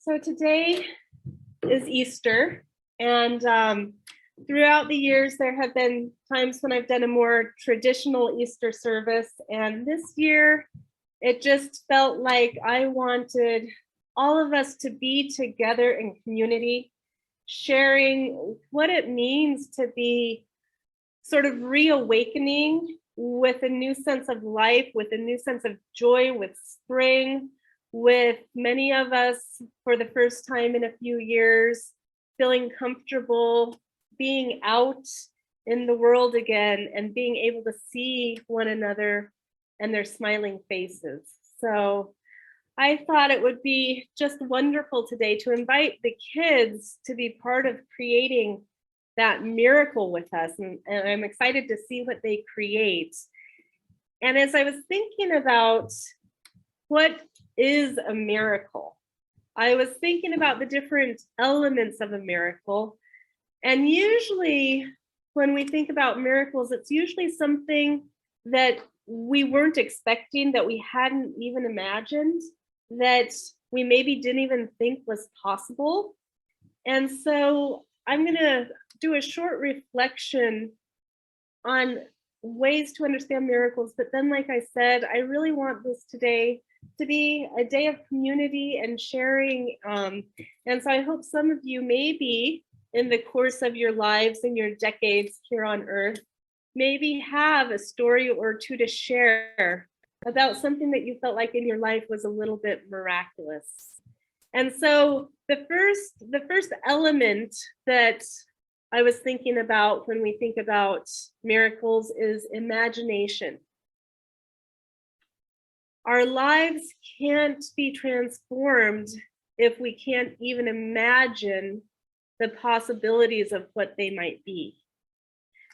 So today is Easter, and throughout the years, there have been times when I've done a more traditional Easter service, and this year, it just felt like I wanted all of us to be together in community, sharing what it means to be sort of reawakening with a new sense of life, with a new sense of joy, with spring, with many of us for the first time in a few years, feeling comfortable being out in the world again and being able to see one another and their smiling faces. So I thought it would be just wonderful today to invite the kids to be part of creating that miracle with us. And I'm excited to see what they create. And as I was thinking about what is a miracle, I was thinking about the different elements of a miracle. And usually when we think about miracles, it's usually something that we weren't expecting, that we hadn't even imagined, that we maybe didn't even think was possible. And so I'm going to do a short reflection on ways to understand miracles. But then, like I said, I really want this today to be a day of community and sharing. And so I hope some of you, maybe in the course of your lives and your decades here on earth, maybe have a story or two to share about something that you felt like in your life was a little bit miraculous. And so the first element that I was thinking about when we think about miracles is imagination. Our lives can't be transformed if we can't even imagine the possibilities of what they might be.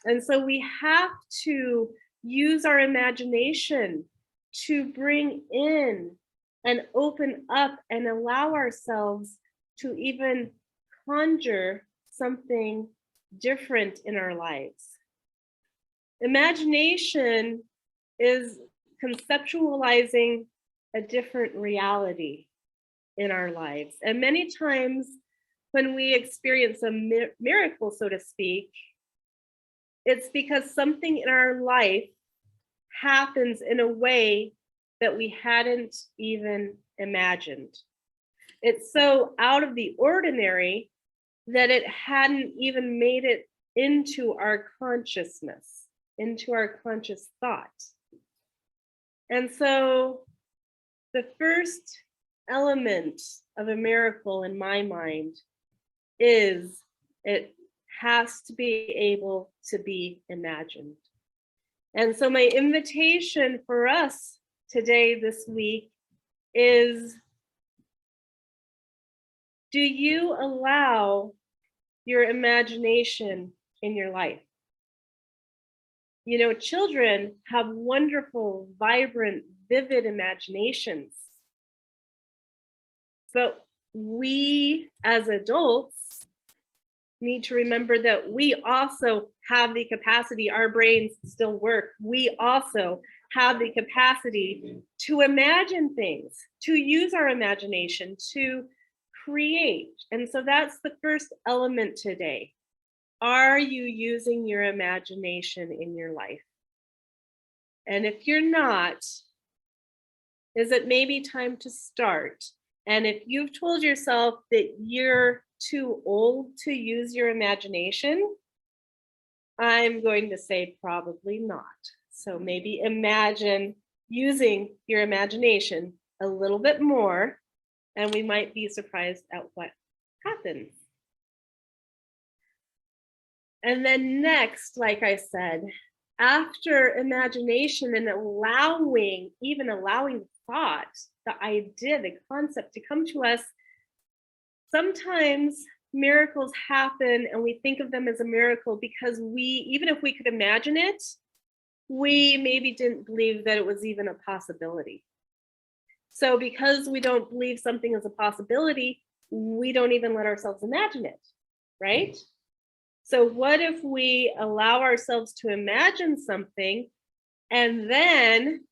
And so we have to use our imagination to bring in and open up and allow ourselves to even conjure something different in our lives. Imagination is conceptualizing a different reality in our lives. And many times when we experience a miracle, so to speak, it's because something in our life happens in a way that we hadn't even imagined. It's so out of the ordinary that it hadn't even made it into our consciousness, into our conscious thought. And so the first element of a miracle in my mind is it has to be able to be imagined. And so my invitation for us today, this week, is, do you allow your imagination in your life? You know, children have wonderful, vibrant, vivid imaginations. But we as adults need to remember that we also have the capacity, our brains still work. We also have the capacity to imagine things, to use our imagination, to create. And so that's the first element today. Are you using your imagination in your life? And if you're not, is it maybe time to start? And if you've told yourself that you're too old to use your imagination, I'm going to say probably not. So maybe imagine using your imagination a little bit more, and we might be surprised at what happens. And then next, like I said, after imagination and even allowing thought, the idea, the concept to come to us, sometimes miracles happen and we think of them as a miracle because even if we could imagine it, we maybe didn't believe that it was even a possibility. So because we don't believe something is a possibility, we don't even let ourselves imagine it, right? So what if we allow ourselves to imagine something and then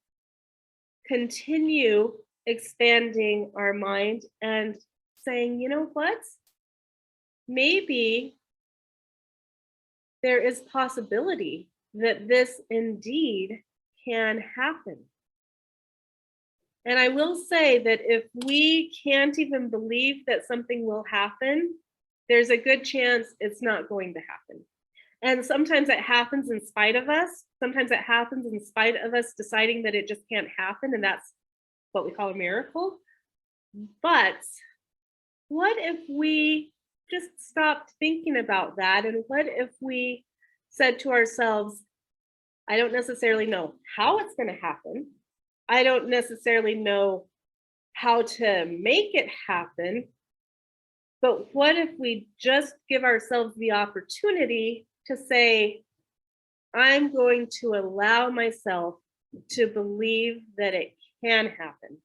continue expanding our mind and saying, you know what? Maybe there is possibility that this indeed can happen. And I will say that if we can't even believe that something will happen, there's a good chance it's not going to happen. And sometimes it happens in spite of us. Sometimes it happens in spite of us deciding that it just can't happen, and that's what we call a miracle. But what if we just stopped thinking about that? And what if we said to ourselves, I don't necessarily know how it's going to happen. I don't necessarily know how to make it happen. But what if we just give ourselves the opportunity to say, I'm going to allow myself to believe that it can happen.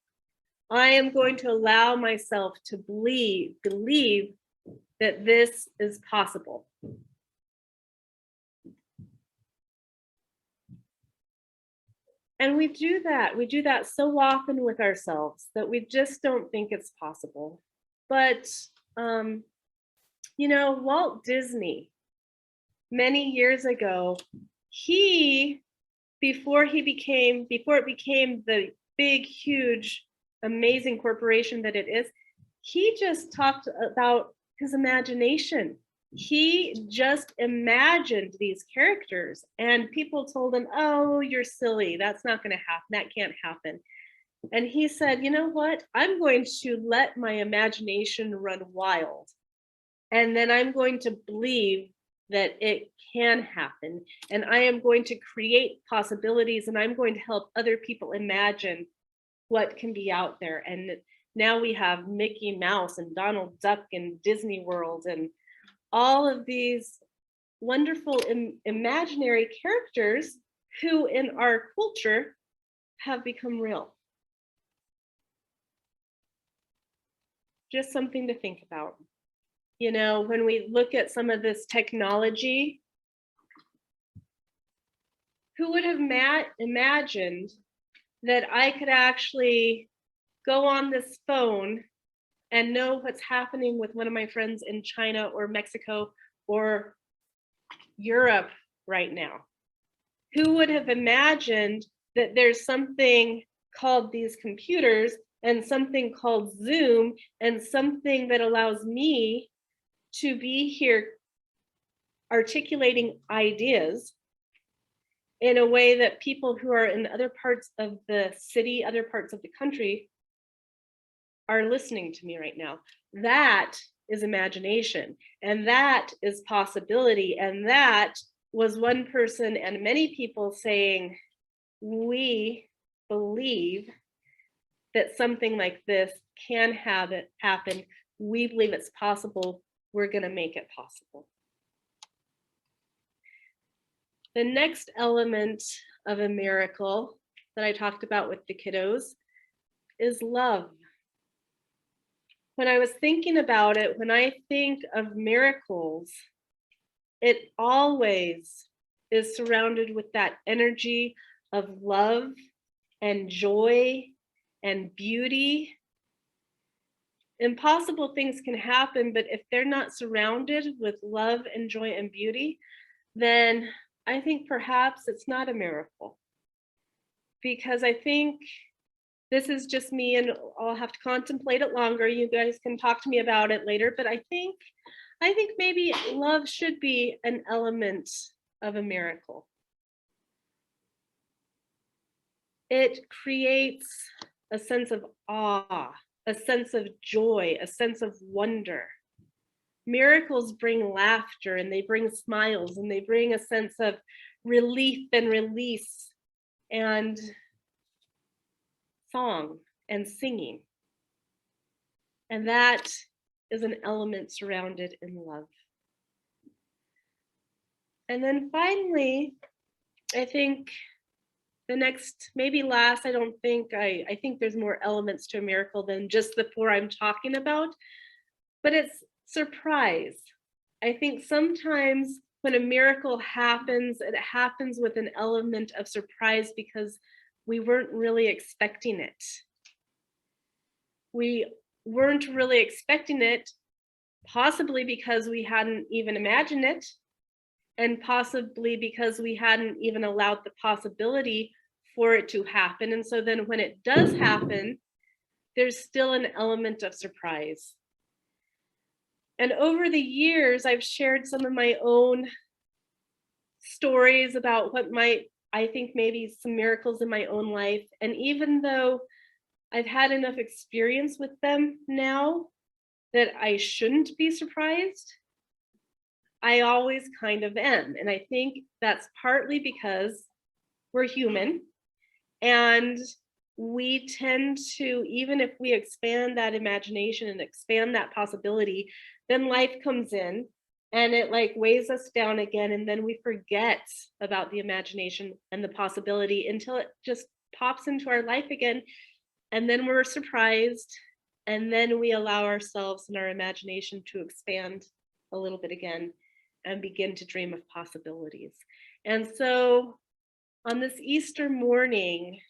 I am going to allow myself to believe that this is possible. And we do that so often with ourselves that we just don't think it's possible. But, Walt Disney, many years ago, before it became the big, huge, amazing corporation that it is, he just talked about his imagination. He just imagined these characters, and people told him, oh, you're silly. That's not going to happen. That can't happen. And he said, you know what? I'm going to let my imagination run wild. And then I'm going to believe that it can happen. And I am going to create possibilities, and I'm going to help other people imagine what can be out there. And now we have Mickey Mouse and Donald Duck and Disney World and all of these wonderful imaginary characters who in our culture have become real. Just something to think about. You know, when we look at some of this technology, who would have imagined that I could actually go on this phone and know what's happening with one of my friends in China or Mexico or Europe right now? Who would have imagined that there's something called these computers and something called Zoom and something that allows me to be here articulating ideas in a way that people who are in other parts of the city, other parts of the country are listening to me right now? That is imagination, and that is possibility, and that was one person and many people saying, we believe that something like this can happen. We believe it's possible. We're going to make it possible. The next element of a miracle that I talked about with the kiddos is love. When I was thinking about it, when I think of miracles, it always is surrounded with that energy of love and joy and beauty. Impossible things can happen, but if they're not surrounded with love and joy and beauty, then I think perhaps it's not a miracle. Because I think this is just me, and I'll have to contemplate it longer. You guys can talk to me about it later, but I think maybe love should be an element of a miracle. It creates a sense of awe, a sense of joy, a sense of wonder. Miracles bring laughter, and they bring smiles, and they bring a sense of relief and release and song and singing. And that is an element surrounded in love. And then finally, I think the next, maybe last, I think there's more elements to a miracle than just the four I'm talking about, but it's surprise. I think sometimes when a miracle happens, it happens with an element of surprise because we weren't really expecting it. We weren't really expecting it, possibly because we hadn't even imagined it, and possibly because we hadn't even allowed the possibility for it to happen. And so then when it does happen, there's still an element of surprise. And over the years, I've shared some of my own stories about what might, I think, maybe some miracles in my own life. And even though I've had enough experience with them now that I shouldn't be surprised, I always kind of am. And I think that's partly because we're human, and we tend to, even if we expand that imagination and expand that possibility, then life comes in and it like weighs us down again. And then we forget about the imagination and the possibility until it just pops into our life again. And then we're surprised. And then we allow ourselves and our imagination to expand a little bit again and begin to dream of possibilities. And so on this Easter morning,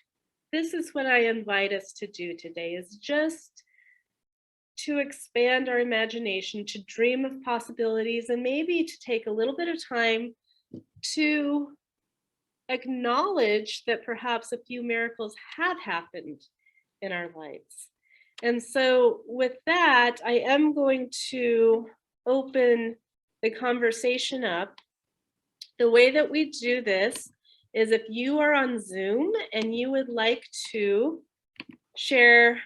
this is what I invite us to do today, is just to expand our imagination, to dream of possibilities, and maybe to take a little bit of time to acknowledge that perhaps a few miracles have happened in our lives. And so with that, I am going to open the conversation up. The way that we do this is if you are on Zoom and you would like to share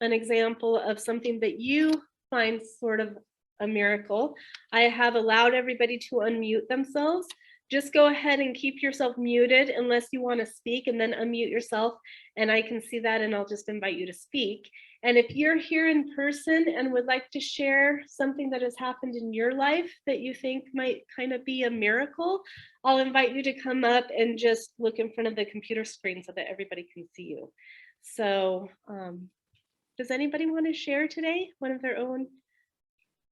an example of something that you find sort of a miracle, I have allowed everybody to unmute themselves. Just go ahead and keep yourself muted unless you want to speak, and then unmute yourself, and I can see that and I'll just invite you to speak. And if you're here in person and would like to share something that has happened in your life that you think might kind of be a miracle, I'll invite you to come up and just look in front of the computer screen so that everybody can see you. So does anybody want to share today one of their own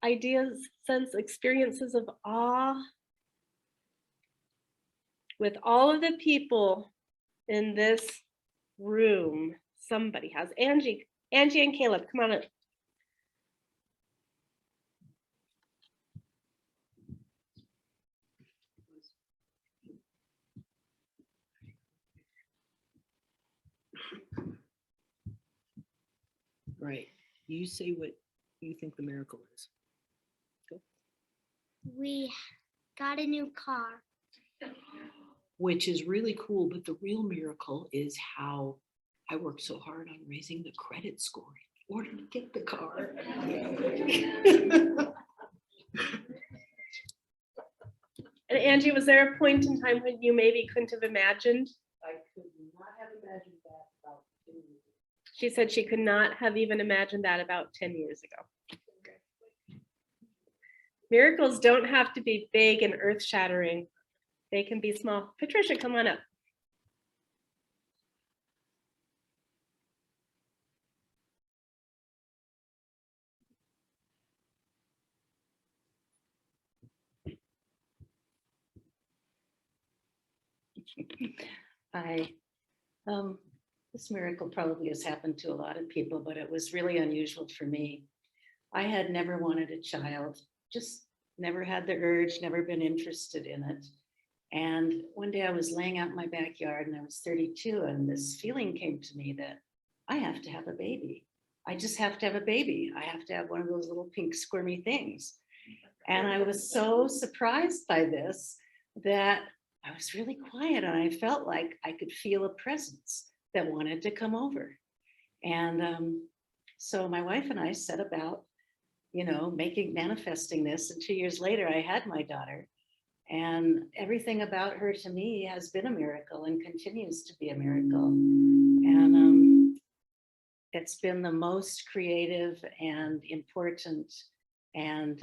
ideas, sense, experiences of awe? With all of the people in this room, somebody has. Angie and Caleb, come on up. Right. You say what you think the miracle is. Go. We got a new car. Which is really cool, but the real miracle is how I worked so hard on raising the credit score in order to get the car. And Angie, was there a point in time when you maybe couldn't have imagined? I could not have imagined that about 10 years ago. She said she could not have even imagined that about 10 years ago. Miracles don't have to be big and earth-shattering. They can be small. Patricia, come on up. Hi. This miracle probably has happened to a lot of people, but it was really unusual for me. I had never wanted a child, just never had the urge, never been interested in it. And one day I was laying out in my backyard and I was 32, and this feeling came to me that I have to have a baby. I just have to have a baby. I have to have one of those little pink squirmy things. And I was so surprised by this that I was really quiet, and I felt like I could feel a presence that wanted to come over. And so my wife and I set about, manifesting this. And 2 years later, I had my daughter. And everything about her to me has been a miracle and continues to be a miracle. And it's been the most creative and important and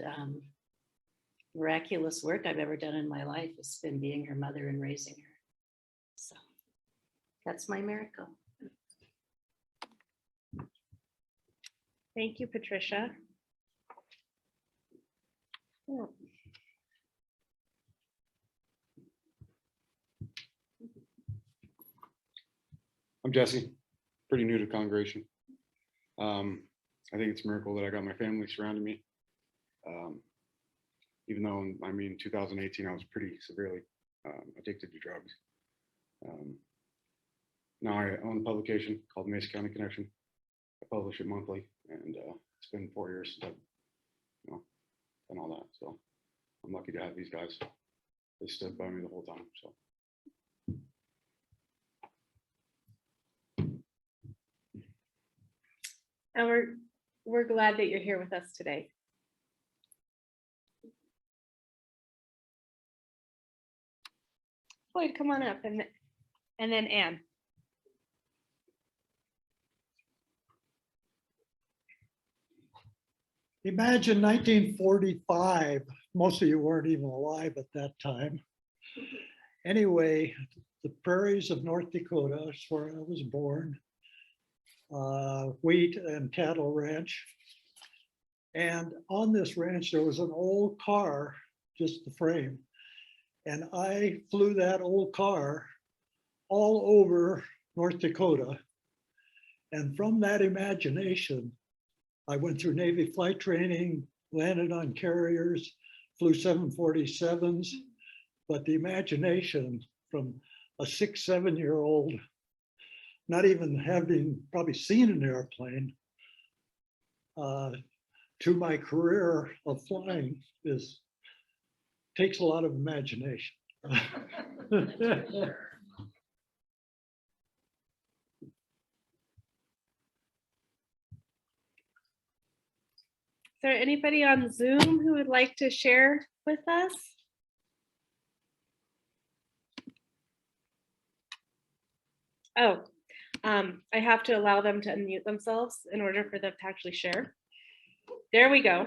miraculous work I've ever done in my life. Has been being her mother and raising her. So that's my miracle. Thank you, Patricia. Yeah. I'm Jesse, pretty new to congregation. I think it's a miracle that I got my family surrounding me. Even though, I mean, 2018, I was pretty severely addicted to drugs. Now I own a publication called Mesa County Connection. I publish it monthly, and it's been 4 years since I've, done all that. So I'm lucky to have these guys. They stood by me the whole time. So. And we're glad that you're here with us today. Floyd, come on up, and then Anne. Imagine 1945. Most of you weren't even alive at that time. Anyway, the prairies of North Dakota is where I was born. Wheat and cattle ranch. And on this ranch, there was an old car, just the frame. And I flew that old car all over North Dakota. And from that imagination, I went through Navy flight training, landed on carriers, flew 747s, but the imagination from a 6, 7-year-old, not even having probably seen an airplane, to my career of flying takes a lot of imagination. Is there anybody on Zoom who would like to share with us? Oh, I have to allow them to unmute themselves in order for them to actually share. There we go.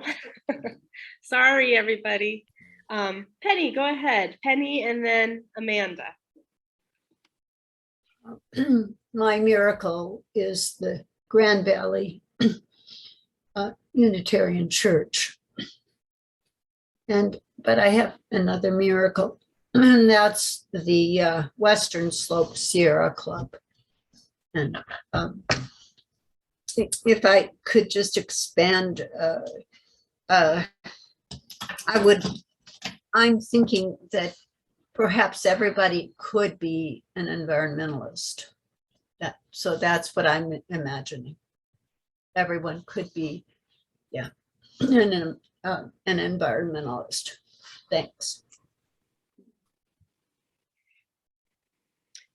Sorry, everybody. Penny, go ahead. Penny and then Amanda. My miracle is the Grand Valley Unitarian Church. But I have another miracle, and that's the Western Slope Sierra Club. And if I could just expand, I'm thinking that perhaps everybody could be an environmentalist. So that's what I'm imagining. Everyone could be, yeah, an environmentalist. Thanks.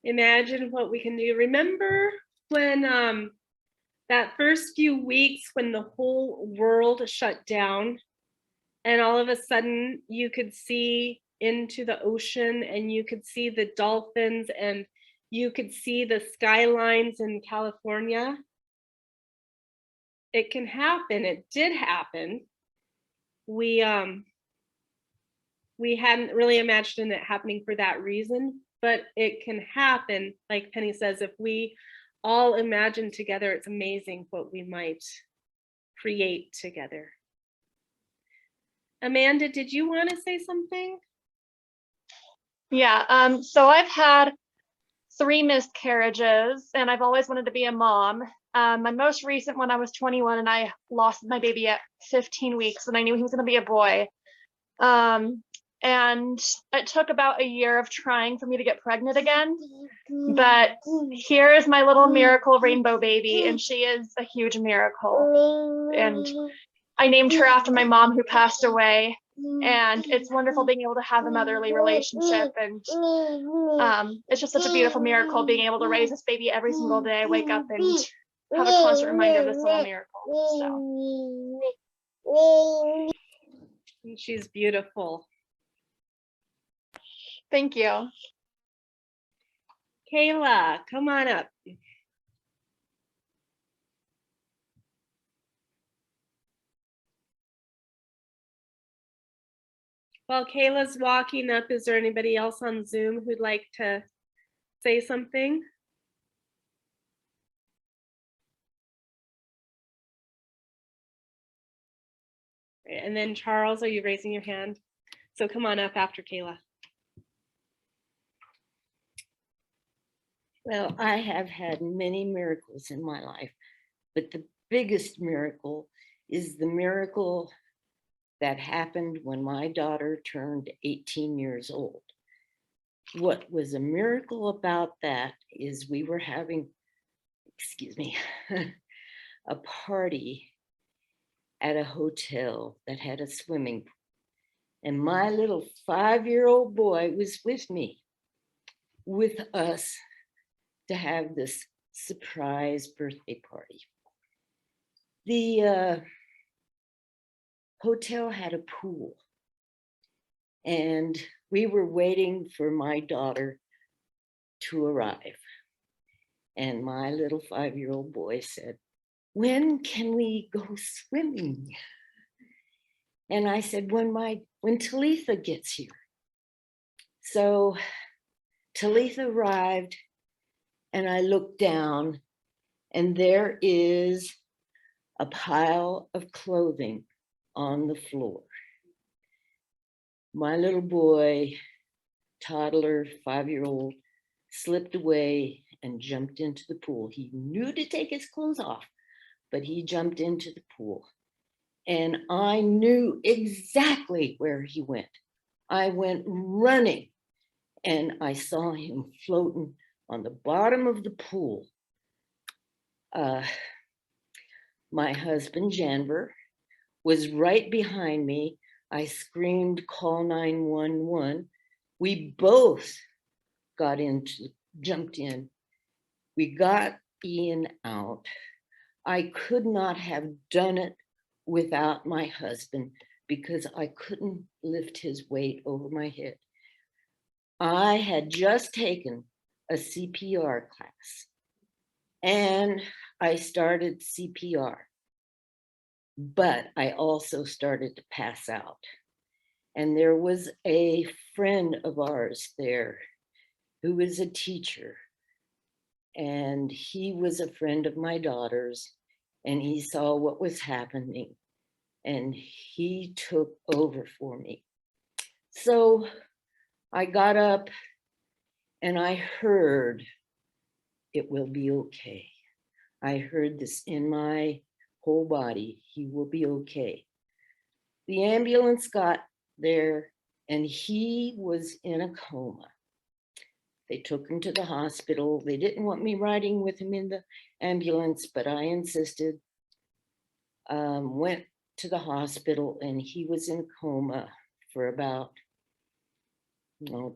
Imagine what we can do. Remember when that first few weeks when the whole world shut down and all of a sudden you could see into the ocean and you could see the dolphins and you could see the skylines in California? It can happen. It did happen. We hadn't really imagined it happening for that reason, but it can happen. Like Penny says, if we all imagine together, it's amazing what we might create together. Amanda, did you want to say something? Yeah, so I've had 3 miscarriages and I've always wanted to be a mom. My most recent one, I was 21 and I lost my baby at 15 weeks and I knew he was going to be a boy. And it took about a year of trying for me to get pregnant again. But here is my little miracle rainbow baby, and she is a huge miracle. And I named her after my mom who passed away. And it's wonderful being able to have a motherly relationship. And it's just such a beautiful miracle being able to raise this baby every single day, wake up and have a constant reminder of this little miracle. So. She's beautiful. Thank you. Kayla, come on up. While Kayla's walking up, is there anybody else on Zoom who'd like to say something? And then Charles, are you raising your hand? So come on up after Kayla. Well, I have had many miracles in my life, but the biggest miracle is the miracle that happened when my daughter turned 18 years old. What was a miracle about that is we were having, excuse me, a party at a hotel that had a swimming pool. And my little 5-year-old boy was with us to have this surprise birthday party. The hotel had a pool, and we were waiting for my daughter to arrive. And my little 5-year-old boy said, "When can we go swimming?" And I said, when Talitha gets here. So Talitha arrived, and I looked down, and there is a pile of clothing on the floor. My little boy, toddler, 5-year-old, slipped away and jumped into the pool. He knew to take his clothes off, but he jumped into the pool. And I knew exactly where he went. I went running, and I saw him floating on the bottom of the pool. My husband, Janver, was right behind me. I screamed, "Call 911." We both jumped in. We got Ian out. I could not have done it without my husband because I couldn't lift his weight over my head. I had just taken a CPR class, and I started CPR, but I also started to pass out. And there was a friend of ours there who was a teacher, and he was a friend of my daughter's, and he saw what was happening, and he took over for me. So I got up, and I heard, "It will be okay." I heard this in my whole body, "He will be okay." The ambulance got there, and he was in a coma. They took him to the hospital. They didn't want me riding with him in the ambulance, but I insisted. Went to the hospital, and he was in a coma for about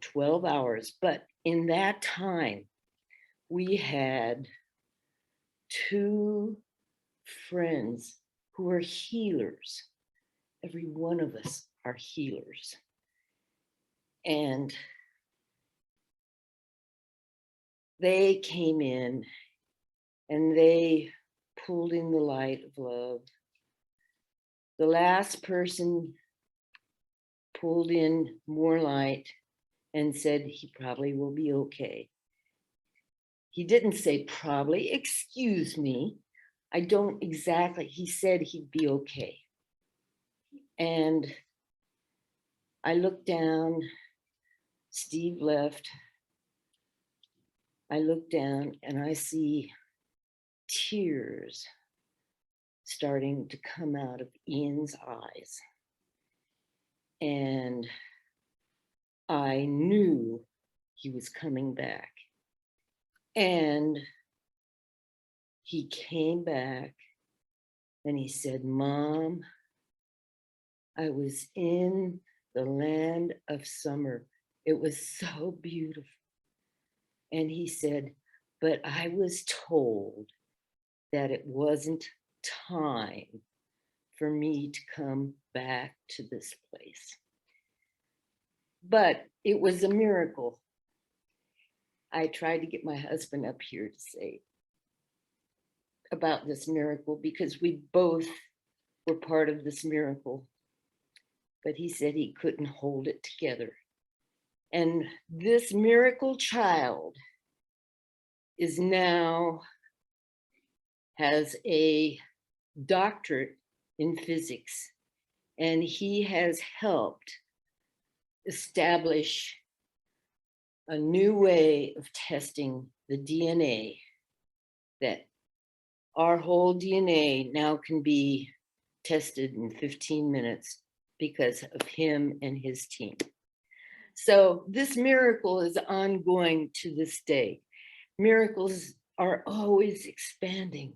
12 hours. But in that time, we had 2 friends who were healers. Every one of us are healers. And they came in, and they pulled in the light of love. The last person pulled in more light and said he probably will be okay. He didn't say probably, excuse me. I don't exactly, he said he'd be okay. And I looked down, Steve left. I look down, and I see tears starting to come out of Ian's eyes. And I knew he was coming back. And he came back, and he said, "Mom, I was in the land of summer. It was so beautiful." And he said, "But I was told that it wasn't time for me to come back to this place." But it was a miracle. I tried to get my husband up here to say about this miracle because we both were part of this miracle. But he said he couldn't hold it together. And this miracle child is now has a doctorate in physics, and he has helped establish a new way of testing the DNA that our whole DNA now can be tested in 15 minutes because of him and his team. So this miracle is ongoing to this day. Miracles are always expanding,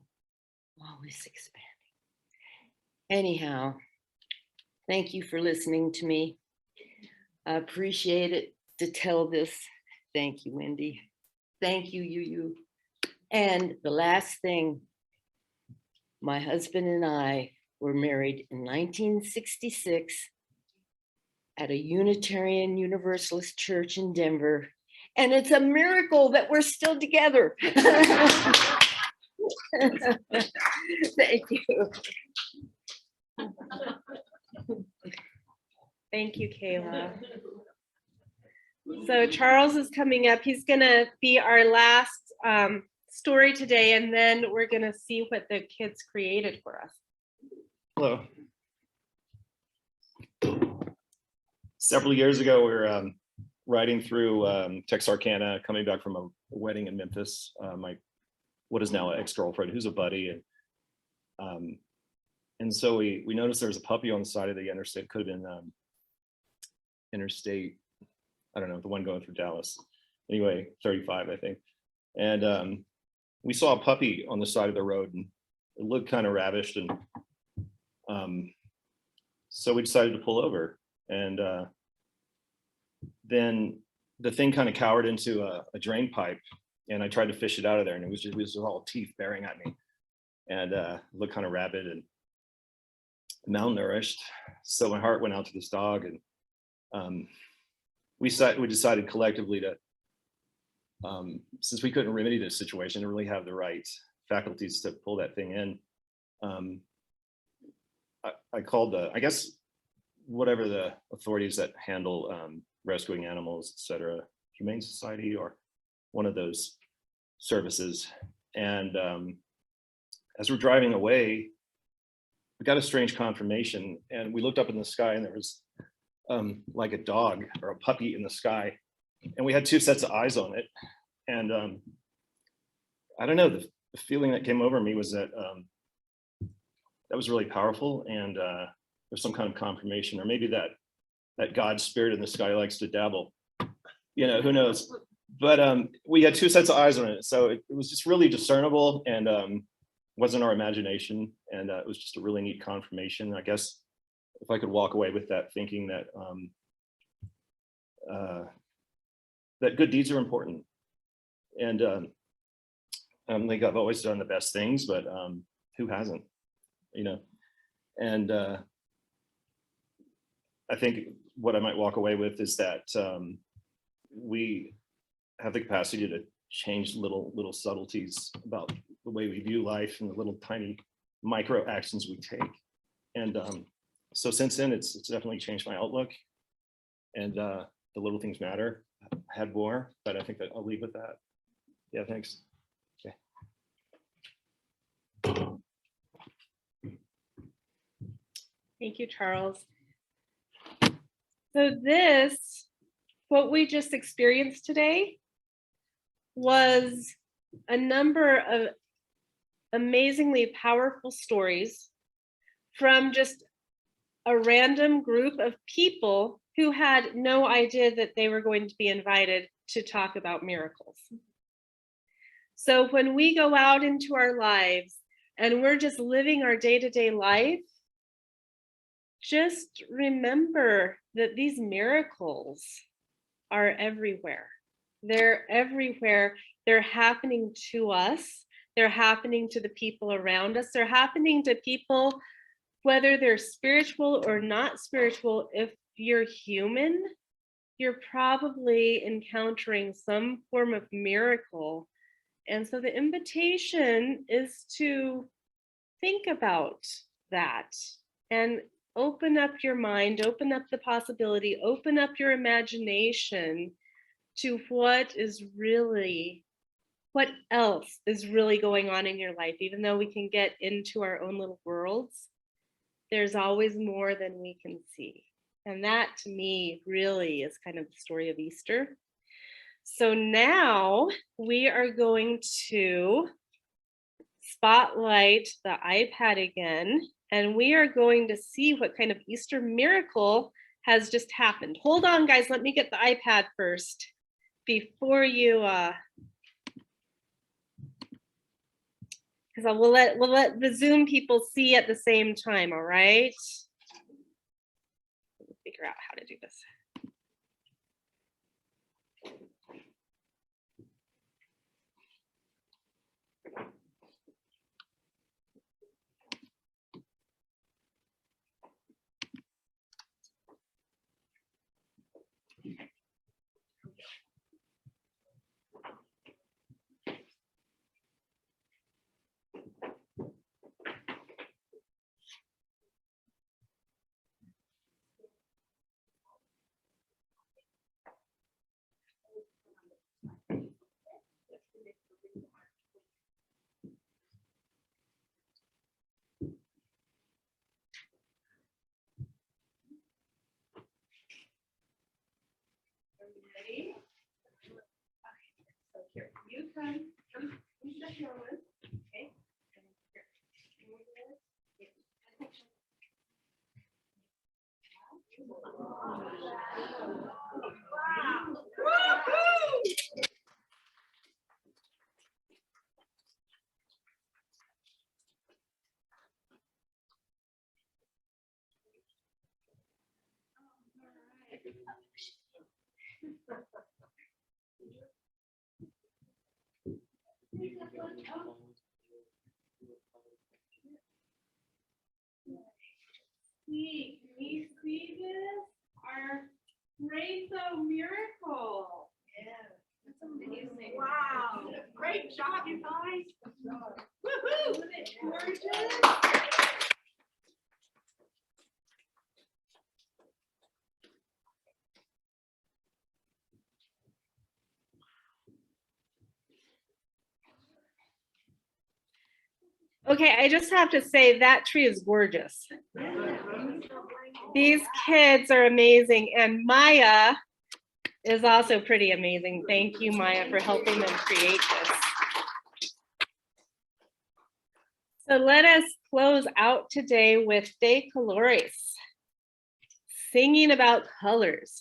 always expanding. Anyhow, thank you for listening to me. I appreciate it to tell this. Thank you, Wendy. Thank you, UU. And the last thing, my husband and I were married in 1966 at a Unitarian Universalist church in Denver. And it's a miracle that we're still together. Thank you. Thank you, Kayla. So Charles is coming up. He's gonna be our last story today, and then we're gonna see what the kids created for us. Hello. Several years ago, we were riding through Texarkana, coming back from a wedding in Memphis. My what is now an ex-girlfriend, who's a buddy, and so we noticed there was a puppy on the side of the interstate. Could have been interstate, I don't know, the one going through Dallas. Anyway, 35, I think. And we saw a puppy on the side of the road, and it looked kind of ravished, and so we decided to pull over. And then the thing kind of cowered into a drain pipe, and I tried to fish it out of there, and it was all teeth bearing at me, and looked kind of rabid and malnourished. So my heart went out to this dog, and we decided collectively to, since we couldn't remedy this situation, to really have the right faculties to pull that thing in. I called I guess, whatever the authorities that handle rescuing animals, etc., Humane Society or one of those services. And as we're driving away, we got a strange confirmation, and we looked up in the sky, and there was like a dog or a puppy in the sky, and we had two sets of eyes on it. And I don't know, the feeling that came over me was that that was really powerful, and there's some kind of confirmation, or maybe that God spirit in the sky likes to dabble, you know, who knows. But we had two sets of eyes on it, so it was just really discernible, and wasn't our imagination, and it was just a really neat confirmation. I guess if I could walk away with that, thinking that that good deeds are important, and I think I've always done the best things, but who hasn't, you know? And I think what I might walk away with is that we have the capacity to change little subtleties about the way we view life and the little tiny micro actions we take. And so since then, it's definitely changed my outlook, and the little things matter. I had more, but I think that I'll leave with that. Yeah, thanks. Okay. Thank you, Charles. So this, what we just experienced today, was a number of amazingly powerful stories from just a random group of people who had no idea that they were going to be invited to talk about miracles. So when we go out into our lives and we're just living our day-to-day life, just remember that these miracles are everywhere. They're everywhere. They're happening to us. They're happening to the people around us. They're happening to people, whether they're spiritual or not spiritual. If you're human, you're probably encountering some form of miracle. And so the invitation is to think about that and open up your mind, open up the possibility, open up your imagination to what else is really going on in your life. Even though we can get into our own little worlds, there's always more than we can see. And that, to me, really is kind of the story of Easter. So now we are going to spotlight the iPad again, and we are going to see what kind of Easter miracle has just happened. Hold on, guys. Let me get the iPad first before you, because we'll let the Zoom people see at the same time. All right. Let's figure out how to do this. Ready? Okay, so here, you come step forward, okay? See, can we see this? Our rainbow miracle. Yeah, that's amazing. Wow, great job, you guys. Woohoo! Isn't it gorgeous? Okay, I just have to say that tree is gorgeous. These kids are amazing, and Maya is also pretty amazing. Thank you, Maya, for helping them create this. So let us close out today with De Colores, singing about colors.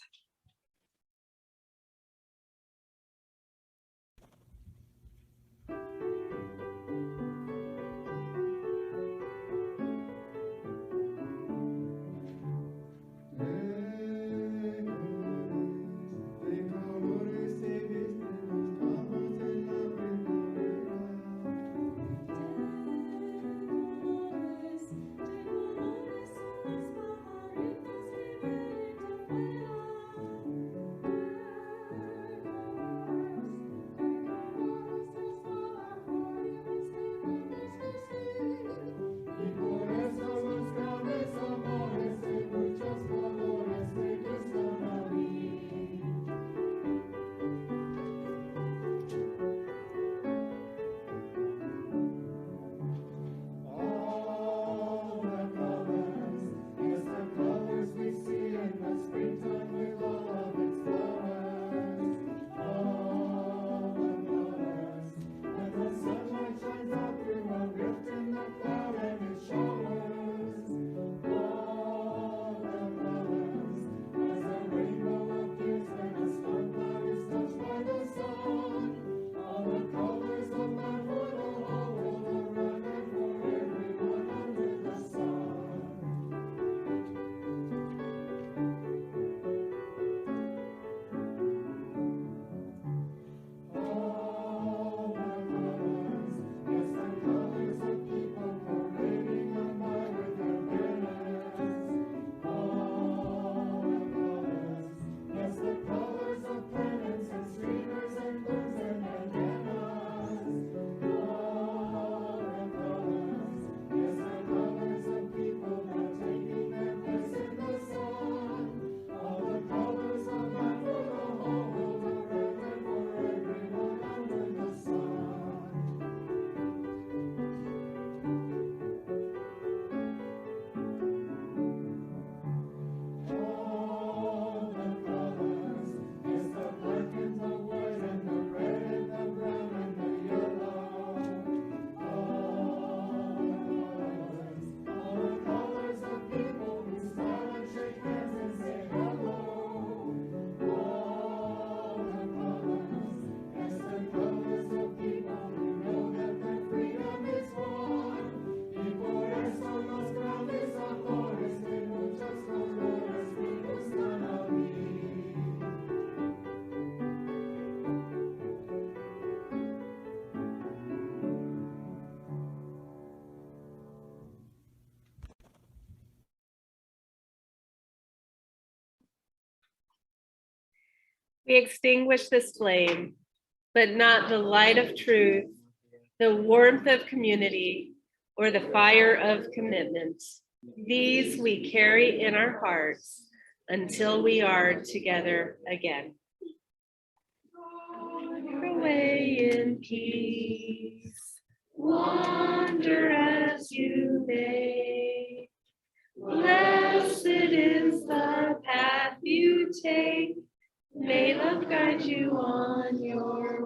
We extinguish this flame, but not the light of truth, the warmth of community, or the fire of commitment. These we carry in our hearts until we are together again. Wander away in peace, wander as you may. Blessed is the path you take. May love guide you on your